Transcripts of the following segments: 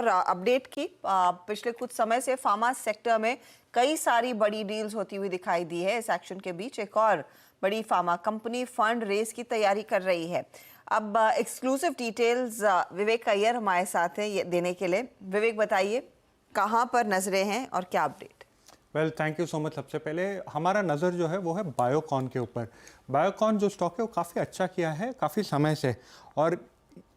Update की। पिछले कुछ समय से फार्मा सेक्टर में कई सारी बड़ी डील्स होती हुई दिखाई दी है। इस एक्शन के बीच एक और बड़ी फार्मा कंपनी फंड रेज की तैयारी कर रही है। अब एक्सक्लूसिव डिटेल्स विवेक अय्यर हमारे साथ हैं ये देने के लिए। विवेक, बताइए कहां पर नजरें हैं और क्या update? Well, thank you so much. सबसे पहले हमारा नज़र जो है वो है बायोकॉन के ऊपर। बायोकॉन जो स्टॉक है वो काफ़ी अच्छा किया है काफ़ी समय से, और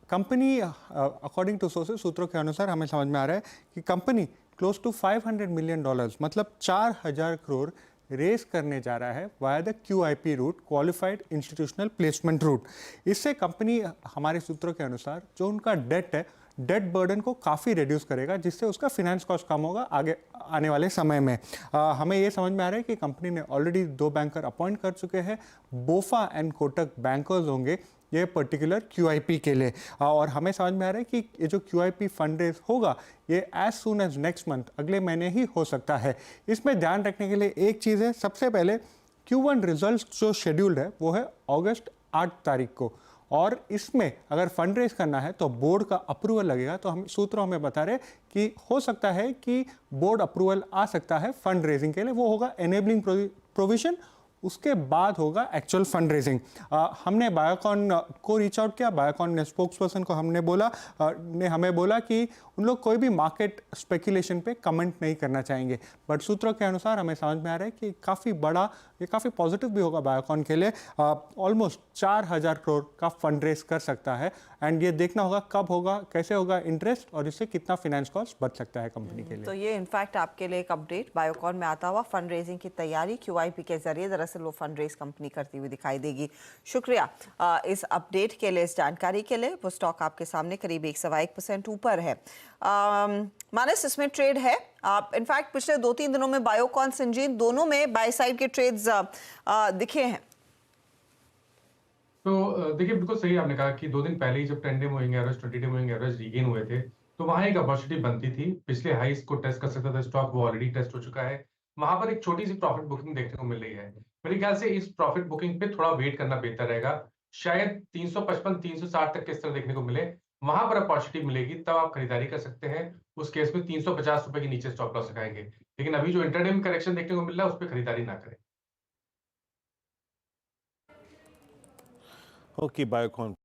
कंपनी अकॉर्डिंग टू सोर्सेस, सूत्रों के अनुसार हमें समझ में आ रहा है कि कंपनी क्लोज टू $500 मिलियन, मतलब 4,000 करोड़ रेस करने जा रहा है via the QIP route, qualified institutional placement route. इससे कंपनी, हमारे सूत्रों के अनुसार, जो उनका डेट है, डेट बर्डन को काफ़ी रिड्यूस करेगा, जिससे उसका फिनेंस कॉस्ट कम होगा आगे आने वाले समय में। हमें ये समझ में आ रहा है कि कंपनी ने ऑलरेडी 2 बैंकर अपॉइंट कर चुके हैं। बोफा एंड कोटक बैंकर्स होंगे ये पर्टिकुलर QIP के लिए। और हमें समझ में आ रहा है कि ये जो QIP फंड रेज होगा ये as soon as next month, अगले महीने ही हो सकता है। इसमें ध्यान रखने के लिए एक चीज़ है, सबसे पहले Q1 रिजल्ट जो शेड्यूल्ड है वो है अगस्त 8 तारीख को, और इसमें अगर फंड रेज करना है तो बोर्ड का अप्रूवल लगेगा। तो हम सूत्र हमें बता रहे कि हो सकता है कि बोर्ड अप्रूवल आ सकता है फंड रेजिंग के लिए, वो होगा एनेबलिंग प्रोविजन, उसके बाद होगा एक्चुअल फंड रेजिंग। हमने बायोकॉन को रीच आउट किया। बायोकॉन ने स्पोक्स पर्सन को हमने बोला, ने हमें बोला कि उन लोग कोई भी मार्केट स्पेकुलेशन पे कमेंट नहीं करना चाहेंगे, बट सूत्रों के अनुसार हमें समझ में आ रहा है कि काफ़ी बड़ा, ये काफ़ी पॉजिटिव भी होगा बायोकॉन के लिए। ऑलमोस्ट 4,000 करोड़ का फंड रेज कर सकता है, एंड ये देखना होगा कब होगा, कैसे होगा इंटरेस्ट, और इससे कितना फाइनेंस कॉस्ट बच सकता है कंपनी के लिए। तो ये इनफैक्ट आपके लिए एक अपडेट, बायोकॉन में आता हुआ फंड रेजिंग की तैयारी QIP के जरिए दरअसल वो फंड रेज कंपनी करती हुई दिखाई देगी। शुक्रिया इस अपडेट के लिए, इस जानकारी के लिए। वो स्टॉक आपके सामने करीब 1.1% ऊपर है। मानस, इसमें ट्रेड है। इनफैक्ट पिछले 2-3 दिनों में बायोकॉन, सिंजीन दोनों में बाय साइड के ट्रेड्स दिखे हैं। तो देखिए, बिल्कुल सही आपने कहा कि 2 दिन पहले ही जब 10 day moving average, 20 day moving average regain हुए थे, तो वहां एक अपॉर्चुनिटी बनती थी। पिछले हाईस को टेस्ट कर सकता था स्टॉक, वो ऑलरेडी टेस्ट हो चुका है। वहां पर एक छोटी सी प्रॉफिट बुकिंग देखने को मिल रही है। मेरे ख्याल से इस प्रॉफिट बुकिंग पे थोड़ा वेट करना बेहतर रहेगा। शायद 355 360 तक किस तरह देखने को मिले, वहां पर अपॉर्चुनिटी मिलेगी, तब आप खरीदारी कर सकते हैं। उस केस में 350 रुपए के नीचे स्टॉप लॉस लगाएंगे, लेकिन अभी जो इंटरडे में करेक्शन देखने को मिल रहा है उस पर खरीदारी ना करें। Okay, Biocon